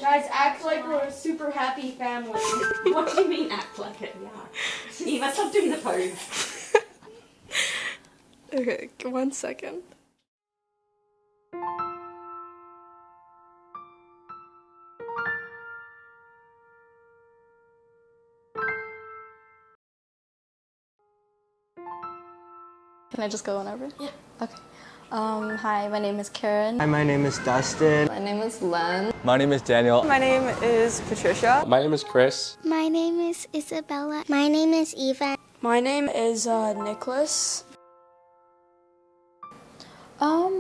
Guys, act like we're a super happy family. What do you mean act like it? Yeah. Eva, stop doing the pose. Okay, 1 second. Can I just go whenever? Yeah. Okay. Hi, my name is Karen. Hi, my name is Dustin. My name is Len. My name is Daniel. My name is Patricia. My name is Chris. My name is Isabella. My name is Eva. My name is Nicholas.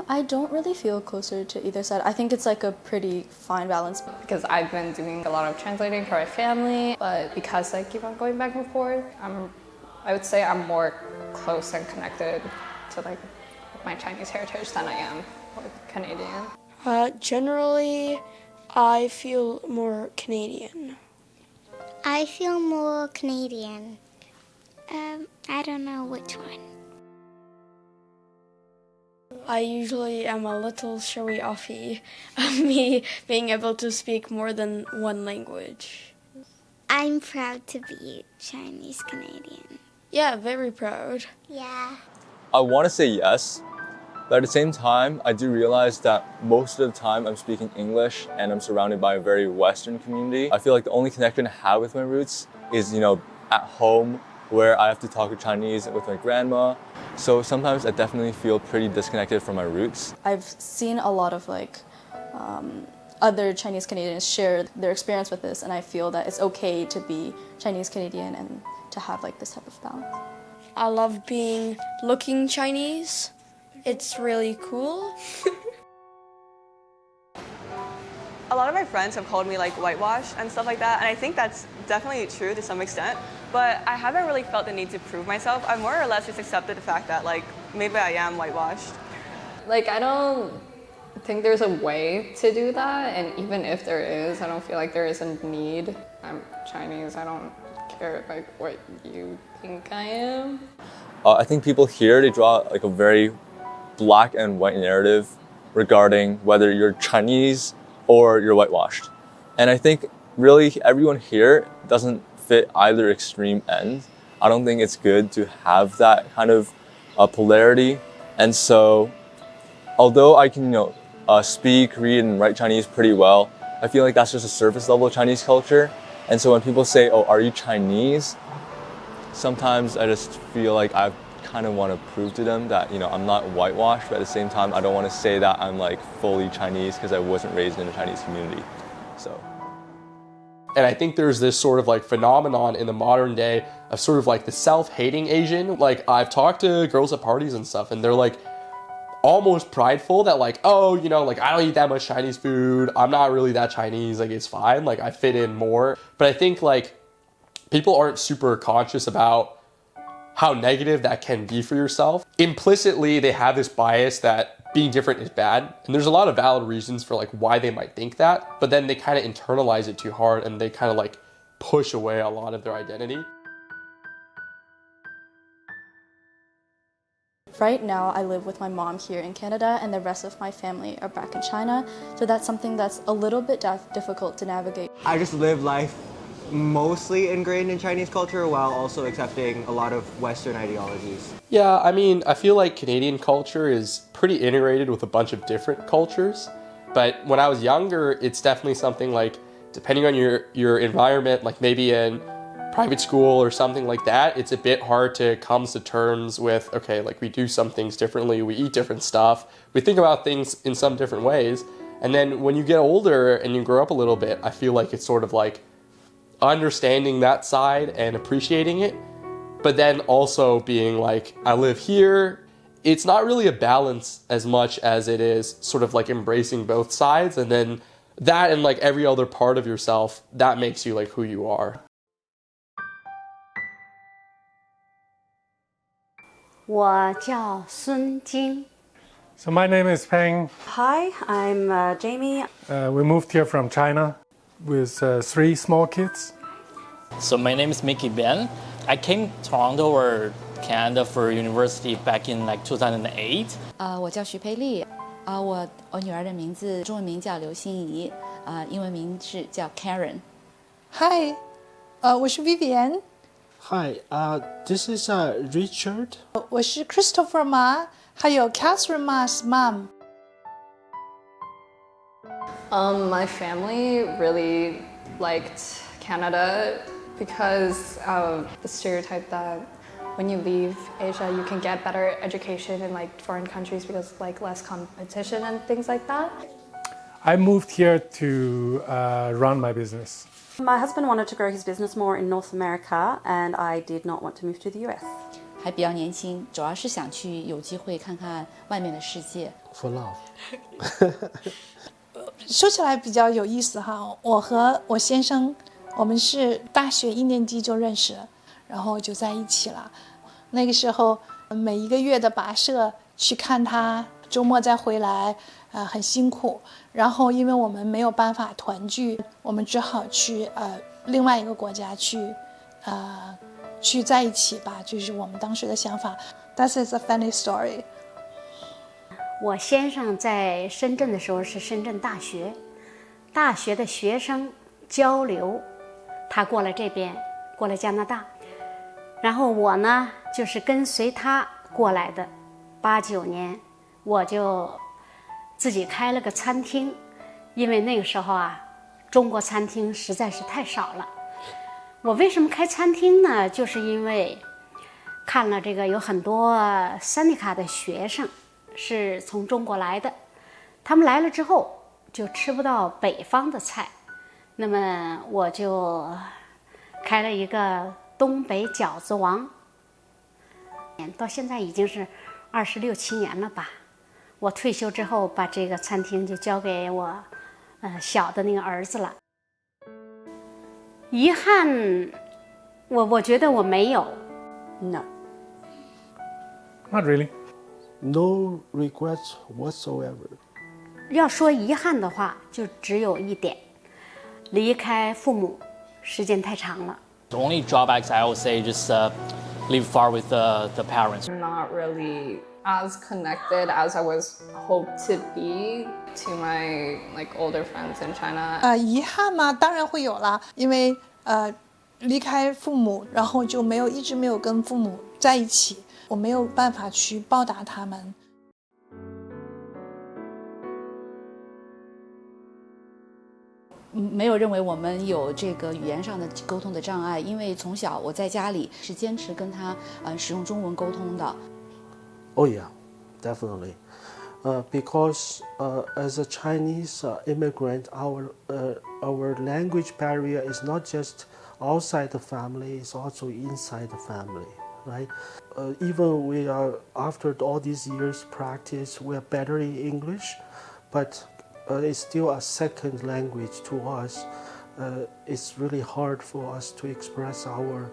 I don't really feel closer to either side. I think it's like a pretty fine balance. Because I've been doing a lot of translating for my family, but because I keep on going back and forth, I would say I'm more close and connected to like my Chinese heritage than I am with Canadian. Generally, I feel more Canadian. I feel more Canadian. I don't know which one. I usually am a little showy-offy of me being able to speak more than one language. I'm proud to be Chinese Canadian. Yeah, very proud. Yeah. I want to say yes, but at the same time, I do realize that most of the time I'm speaking English and I'm surrounded by a very Western community. I feel like the only connection I have with my roots is, at home where I have to talk Chinese with my grandma. So sometimes I definitely feel pretty disconnected from my roots. I've seen a lot of other Chinese Canadians share their experience with this, and I feel that it's okay to be Chinese Canadian and to have this type of balance. I love looking Chinese. It's really cool. A lot of my friends have called me whitewashed and stuff like that, and I think that's definitely true to some extent, but I haven't really felt the need to prove myself. I've more or less just accepted the fact that maybe I am whitewashed. I don't think there's a way to do that, and even if there is, I don't feel like there is a need. I'm Chinese, I don't care what you think I am. I think people here, they draw a very black and white narrative regarding whether you're Chinese or you're whitewashed. And I think really everyone here doesn't fit either extreme end. I don't think it's good to have that kind of polarity. And so, although I can speak, read, and write Chinese pretty well, I feel like that's just a surface level of Chinese culture. And so when people say, "Oh, are you Chinese?" sometimes I just feel like I kind of want to prove to them that I'm not whitewashed, but at the same time I don't want to say that I'm fully Chinese because I wasn't raised in a Chinese community. So. And I think there's this sort of phenomenon in the modern day of sort of the self-hating Asian. I've talked to girls at parties and stuff, and they're almost prideful that oh, I don't eat that much Chinese food. I'm not really that Chinese. It's fine. I fit in more. But I think people aren't super conscious about how negative that can be for yourself. Implicitly, they have this bias that being different is bad. And there's a lot of valid reasons for why they might think that, but then they kind of internalize it too hard and they kind of push away a lot of their identity. Right now, I live with my mom here in Canada, and the rest of my family are back in China. So that's something that's a little bit difficult to navigate. I just live life mostly ingrained in Chinese culture while also accepting a lot of Western ideologies. Yeah, I mean, I feel like Canadian culture is pretty integrated with a bunch of different cultures. But when I was younger, it's definitely something depending on your environment, maybe in private school or something like that, it's a bit hard to come to terms with, okay, we do some things differently, we eat different stuff, we think about things in some different ways. And then when you get older and you grow up a little bit, I feel like it's sort of understanding that side and appreciating it, but then also being I live here. It's not really a balance as much as it is sort of embracing both sides, and then that and every other part of yourself, that makes you who you are. 我叫孙晶。 So my name is Peng. Hi, I'm Jamie. We moved here from China with 3 small kids. So my name is Mickey Ben. I came to Toronto or Canada for university back in 2008. 我叫徐佩丽。我女儿的名字中文名叫刘欣怡，英文名是叫 Karen。Hi，我是 Vivian。Hi， this is Richard。我是 Christopher 妈，还有 Catherine 妈's mom。My family really liked Canada because of the stereotype that when you leave Asia, you can get better education in like foreign countries because like less competition and things like that. I moved here to run my business. My husband wanted to grow his business more in North America, and I did not want to move to the US. 还比较年轻，主要是想去有机会看看外面的世界。For love 说起来比较有意思哈，我和我先生，我们是大学1年级就认识了，然后就在一起了。那个时候每一个月的跋涉去看他，周末再回来，很辛苦。然后因为我们没有办法团聚，我们只好去另外一个国家去在一起吧，就是我们当时的想法。That is a funny story。我先生在深圳的时候是深圳大学的学生交流，他过来这边，过来加拿大，然后我呢就是跟随他过来的。89年我就自己开了个餐厅，因为那个时候啊，中国餐厅实在是太少了。我为什么开餐厅呢？就是因为看了这个有很多三尼卡的学生是从中国来的，他们来了之后就吃不到北方的菜，那么我就开了一个东北饺子王，到现在已经是26、7年了吧。我退休之后把这个餐厅就交给我小的那个儿子了。遗憾，我觉得我没有。 No. Not really. No regrets whatsoever. 要说遗憾的话，就只有一点，离开父母时间太长了。 The only drawbacks I would say just live far with the parents. Not really as connected as I was hoped to be to my like older friends in China. 遗憾嘛，当然会有啦，因为离开父母，然后就一直没有跟父母在一起，我没有办法去报答他们。没有认为我们有这个语言上的沟通的障碍，因为从小我在家里是坚持跟他使用中文沟通的。Oh yeah, definitely. Because as a Chinese immigrant, our language barrier is not just outside the family; it's also inside the family, right? Even we are after all these years practice, we are better in English, but it's still a second language to us. It's really hard for us to express our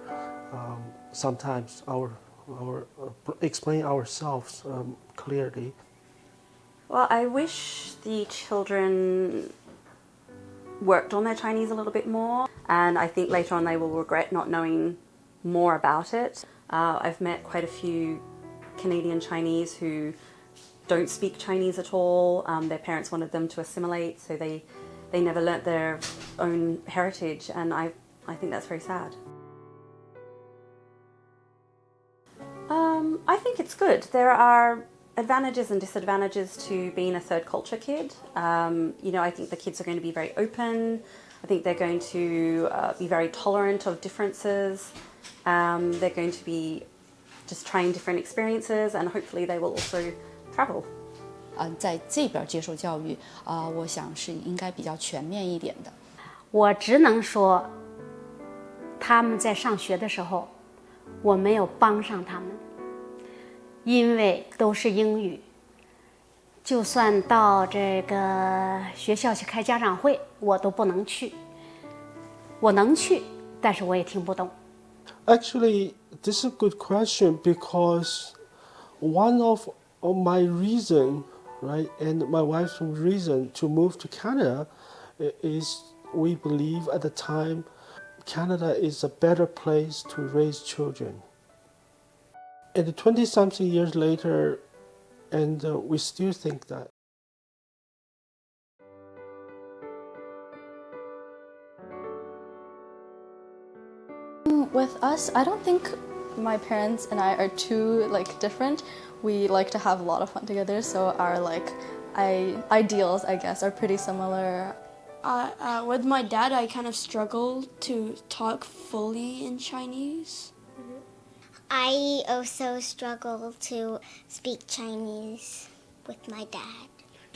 sometimes our explain ourselves clearly. Well, I wish the children worked on their Chinese a little bit more, and I think later on they will regret not knowing more about it. I've met quite a few Canadian Chinese who don't speak Chinese at all. Their parents wanted them to assimilate, so they never learnt their own heritage, and I think that's very sad. I think it's good. There are advantages and disadvantages to being a third culture kid. I think the kids are going to be very open. I think they're going to be very tolerant of differences. They're going to be just trying different experiences, and hopefully they will also travel. 在这边接受教育，我想是应该比较全面一点的。我只能说，他们在上学的时候，我没有帮上他们，因为都是英语。就算到这个学校去开家长会，我都不能去。我能去，但是我也听不懂。Actually, this is a good question because one of my reason, right, and my wife's reason to move to Canada is we believe at the time Canada is a better place to raise children. And 20-something years later, and we still think that. With us, I don't think my parents and I are too like different. We like to have a lot of fun together, so our like ideals, I guess, are pretty similar. With my dad, I kind of struggle to talk fully in Chinese. I also struggle to speak Chinese with my dad.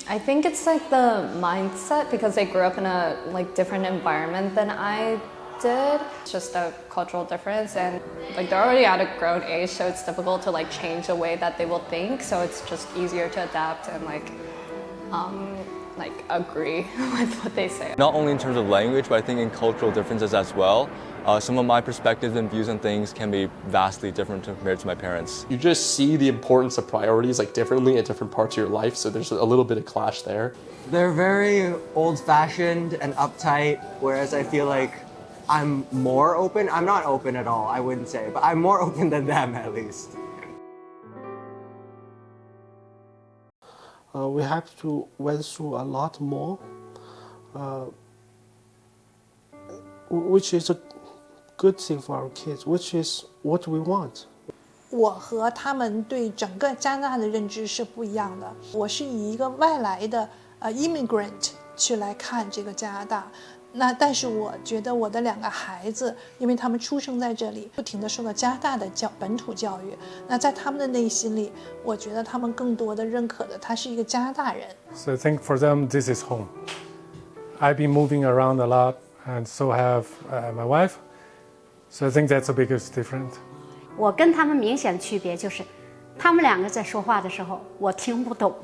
I think it's like the mindset because they grew up in a like different environment than I did. It's just a cultural difference, and like they're already at a grown age, so it's difficult to like change the way that they will think. So it's just easier to adapt and like agree with what they say. Not only in terms of language, but I think in cultural differences as well. Some of my perspectives and views on things can be vastly different compared to my parents. You just see the importance of priorities like differently at different parts of your life, so there's a little bit of clash there. They're very old-fashioned and uptight, whereas I feel like I'm more open. I'm not open at all, I wouldn't say, but I'm more open than them at least. We have to went through a lot more, which is a good thing for our kids, which is what we want. 我和他们对整个加拿大的认知是不一样的。我是以一个外来的immigrant 去来看这个加拿大。但是我觉得我的2个孩子，因为他们出生在这里，不停地受到加拿大的本土教育，那在他们的内心里，我觉得他们更多的认可的他是一个加拿大人。So I think for them this is home. I've been moving around a lot, and so have my wife. So I think that's the biggest difference. 我跟他们明显区别就是，他们2个在说话的时候，我听不懂。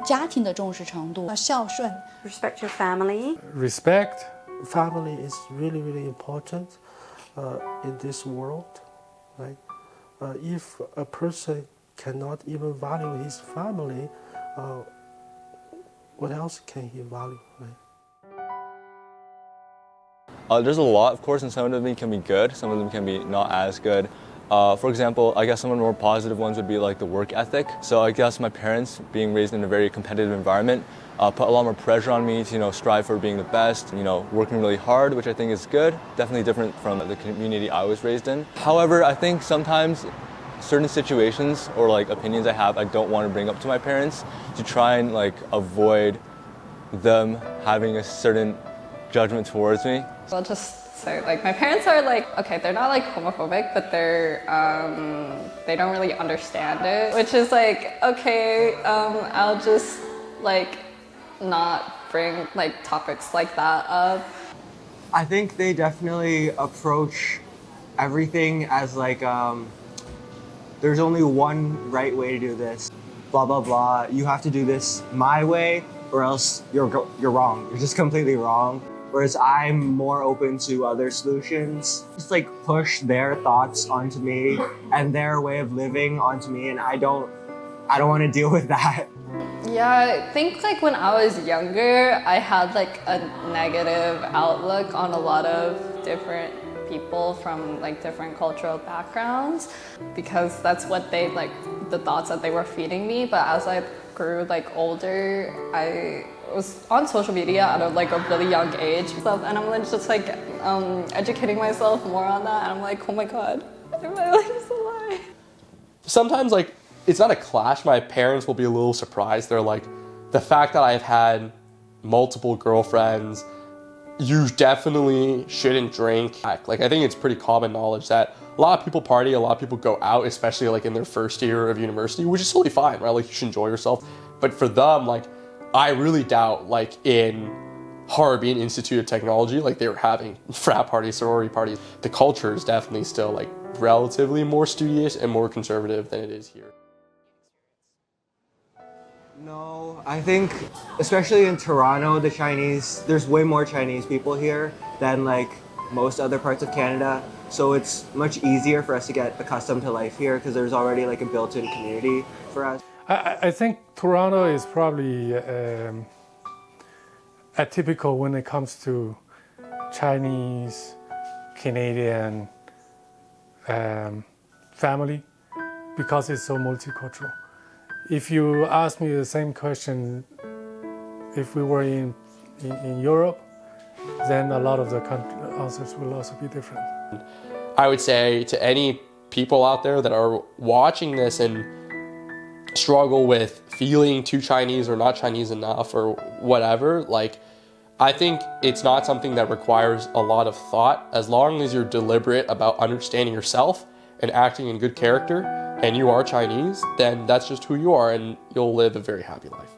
家庭的重视程度，孝顺 Respect your family. Respect. Family is really, really important in this world, right? If a person cannot even value his family, what else can he value, right? There's a lot, of course, and some of them can be good, some of them can be not as good. For example, I guess some of the more positive ones would be like the work ethic. So I guess my parents, being raised in a very competitive environment, put a lot more pressure on me to, strive for being the best, working really hard, which I think is good. Definitely different from the community I was raised in. However, I think sometimes certain situations or like opinions I have, I don't want to bring up to my parents to try and like avoid them having a certain judgment towards me. I'll just say, like, my parents are like, okay, they're not like homophobic, but they don't really understand it, which is like, okay, I'll just like not bring like topics like that up. I think they definitely approach everything as like, there's only one right way to do this, blah, blah, blah. You have to do this my way or else you're wrong. You're just completely wrong. Whereas I'm more open to other solutions. Just like push their thoughts onto me and their way of living onto me, and I don't want to deal with that. Yeah, I think like when I was younger, I had like a negative outlook on a lot of different people from like different cultural backgrounds because that's what they like, the thoughts that they were feeding me. But as I grew like older, I was on social media at a really young age, and I'm just like educating myself more on that, and I'm like, oh my god, am I like just a lie? Sometimes like it's not a clash. My parents will be a little surprised. They're like, the fact that I've had multiple girlfriends, you definitely shouldn't drink. Like I think it's pretty common knowledge that a lot of people party, a lot of people go out, especially like in their first year of university, which is totally fine, right? Like you should enjoy yourself. But for them, like I really doubt like in Harbin Institute of Technology, like they were having frat parties, sorority parties. The culture is definitely still like relatively more studious and more conservative than it is here. No, I think, especially in Toronto, there's way more Chinese people here than like most other parts of Canada. So it's much easier for us to get accustomed to life here because there's already like a built-in community for us. I think Toronto is probably atypical when it comes to Chinese, Canadian family because it's so multicultural. If you ask me the same question if we were in in Europe, then a lot of the answers will also be different. I would say to any people out there that are watching this and struggle with feeling too Chinese or not Chinese enough or whatever, like, I think it's not something that requires a lot of thought. As long as you're deliberate about understanding yourself and acting in good character and you are Chinese, then that's just who you are and you'll live a very happy life.